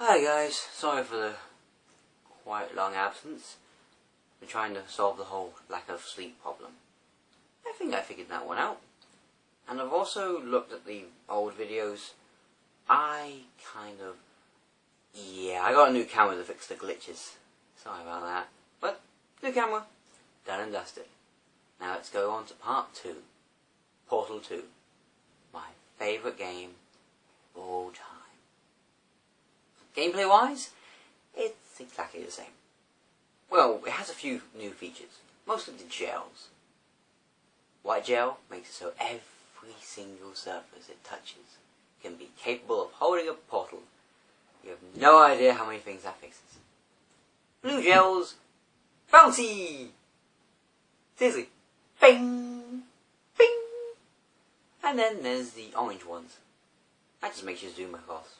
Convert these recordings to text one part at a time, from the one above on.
Hi guys, sorry for the quite long absence. Been trying to solve the whole lack of sleep problem. I think I figured that one out. And I've also looked at the old videos. I got a new camera to fix the glitches. Sorry about that. But, new camera, done and dusted. Now let's go on to part 2. Portal 2. My favourite game of all time. Gameplay wise, it's exactly the same. Well, it has a few new features, mostly the gels. White gel makes it so every single surface it touches can be capable of holding a portal. You have no idea how many things that fixes. Blue gels, bouncy! Seriously, bing! Bing! And then there's the orange ones. That just makes you zoom across.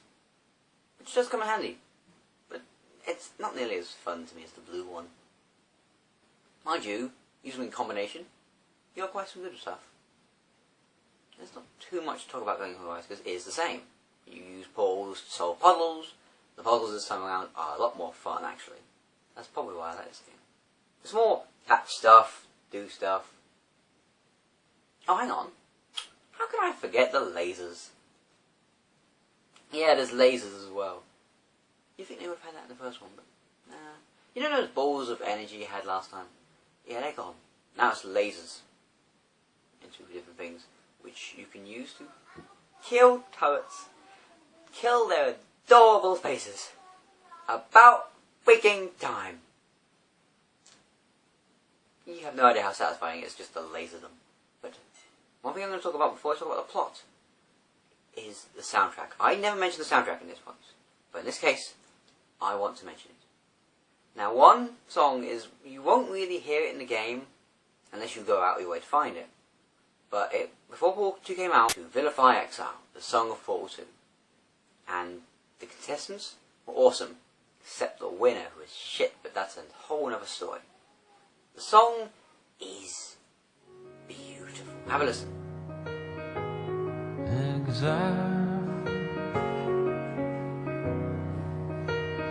Which does come in handy, but it's not nearly as fun to me as the blue one. Mind you, using in combination, you got quite some good stuff. There's not too much to talk about going otherwise, because it is the same. You use portals to solve puzzles. The puzzles this time around are a lot more fun, actually. That's probably why I like this game. It's more catch stuff, do stuff. Oh, hang on. How can I forget the lasers? Yeah, there's lasers as well. You think they would have had that in the first one, but nah. You know those balls of energy you had last time? Yeah, they're gone. Now it's lasers. Into different things, which you can use to kill turrets. Kill their adorable faces. About freaking time. You have no idea how satisfying it is just to laser them. But one thing I'm going to talk about before I talk about the plot is the soundtrack. I never mentioned the soundtrack in this one, but in this case, I want to mention it. Now, one song is, you won't really hear it in the game unless you go out of your way to find it. But before Portal 2 came out, to Vilify Exile, the song of Portal 2. And the contestants were awesome, except the winner who was shit, but that's a whole other story. The song is beautiful. Have a listen. Exile,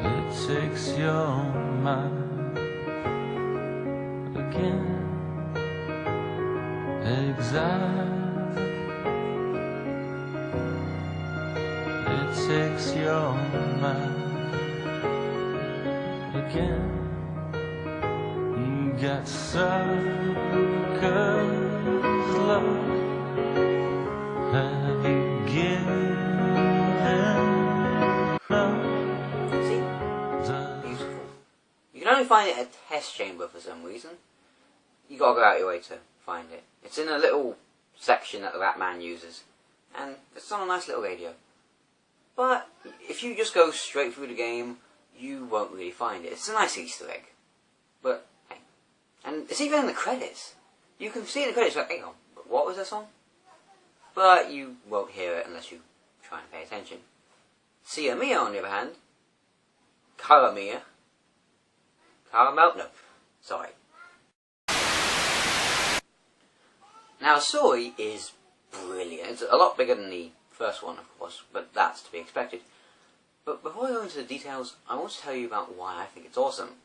it takes your mind again. Exile, it takes your mind again. You got suckers, love. Have you given up? See? Beautiful. You can only find it at a test chamber for some reason. You gotta go out your way to find it. It's in a little section that the Everyman uses, and it's on a nice little radio. But if you just go straight through the game, you won't really find it. It's a nice Easter egg. But hey, and it's even in the credits. You can see in the credits, like, hang on, what was that song? But you won't hear it unless you try and pay attention. Sia Mia, on the other hand, Caramel, no, sorry. Now, Soy is brilliant. It's a lot bigger than the first one, of course, but that's to be expected. But before I go into the details, I want to tell you about why I think it's awesome.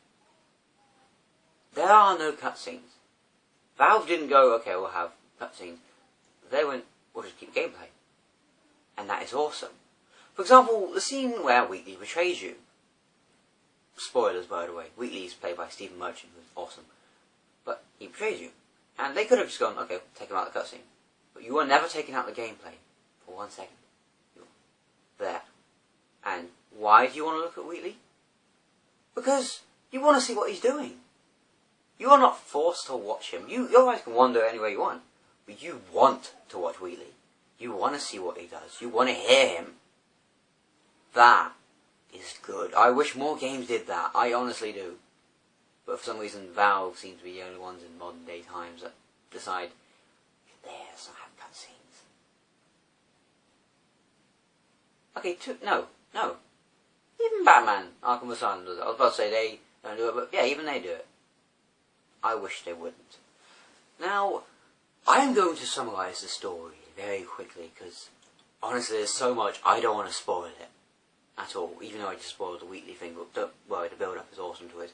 There are no cutscenes. Valve didn't go, okay, we'll have cutscenes. They went, we'll just keep gameplay. And that is awesome. For example, the scene where Wheatley betrays you. Spoilers, by the way. Wheatley is played by Stephen Merchant, who's awesome. But he betrays you. And they could have just gone, okay, take him out of the cutscene. But you were never taking out the gameplay for 1 second. You're there. And why do you want to look at Wheatley? Because you want to see what he's doing. You are not forced to watch him. Your eyes can wander anywhere you want. But you want to watch Wheatley. You want to see what he does. You want to hear him. That is good. I wish more games did that. I honestly do. But for some reason, Valve seems to be the only ones in modern day times that decide, let's not have cutscenes. Okay, no. Even Batman, Arkham Asylum does it. I was about to say they don't do it, but yeah, even they do it. I wish they wouldn't. Now, I'm going to summarise the story very quickly, because honestly there's so much I don't want to spoil it. at all, even though I just spoiled the weekly thing, but don't worry, the build-up is awesome to it.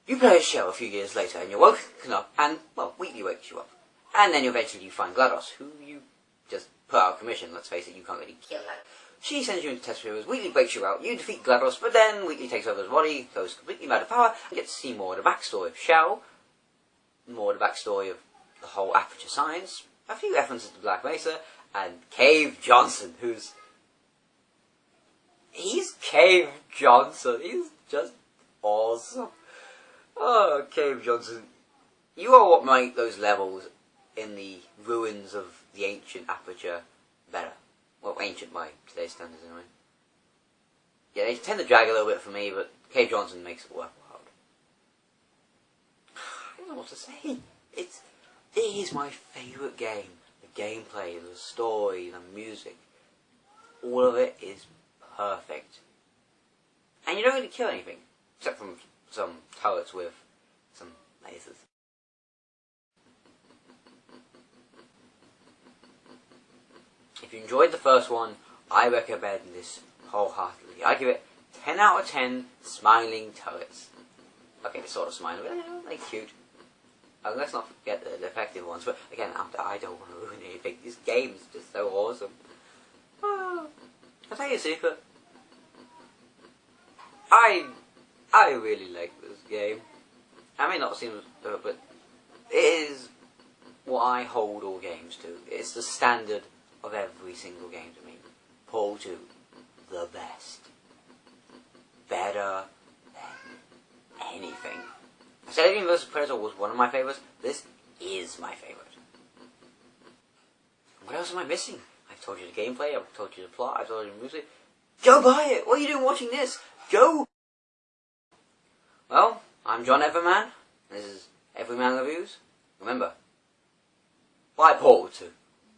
You play a show a few years later, and you're woken up, and, well, Wheatley wakes you up. And then eventually you find GLaDOS, who you just put out of commission. Let's face it, you can't really kill her. She sends you into test viewers, Wheatley breaks you out, you defeat GLaDOS, but then Wheatley takes over his body, goes completely mad of power, and gets to see more of the backstory of Shell, more of the backstory of the whole Aperture Science, a few references to Black Mesa, and Cave Johnson, he's Cave Johnson, he's just awesome. Oh, Cave Johnson, you are what make those levels in the ruins of the ancient Aperture better. Well, ancient by today's standards anyway. Yeah, they tend to drag a little bit for me, but Cave Johnson makes it worthwhile. I don't know what to say. It is my favourite game. The gameplay, the story, the music, all of it is perfect. And you don't really kill anything, except from some turrets with some lasers. If you enjoyed the first one, I recommend this wholeheartedly. I give it 10 out of 10 smiling turrets. Okay, they're sort of smiling, but they're cute. Let's not forget the defective ones, but again, I don't want to ruin anything. This game is just so awesome. I'll tell you a secret. I really like this game. I may not seem, but it is what I hold all games to. It's the standard of every single game to me. Portal 2, the best. Better than anything. I said Alien vs Predator was one of my favourites. This is my favourite. What else am I missing? I've told you the gameplay, I've told you the plot, I've told you the music. Go buy it! What are you doing watching this? Go! Well, I'm John Everman. This is Everyman Reviews. Remember, buy Portal 2.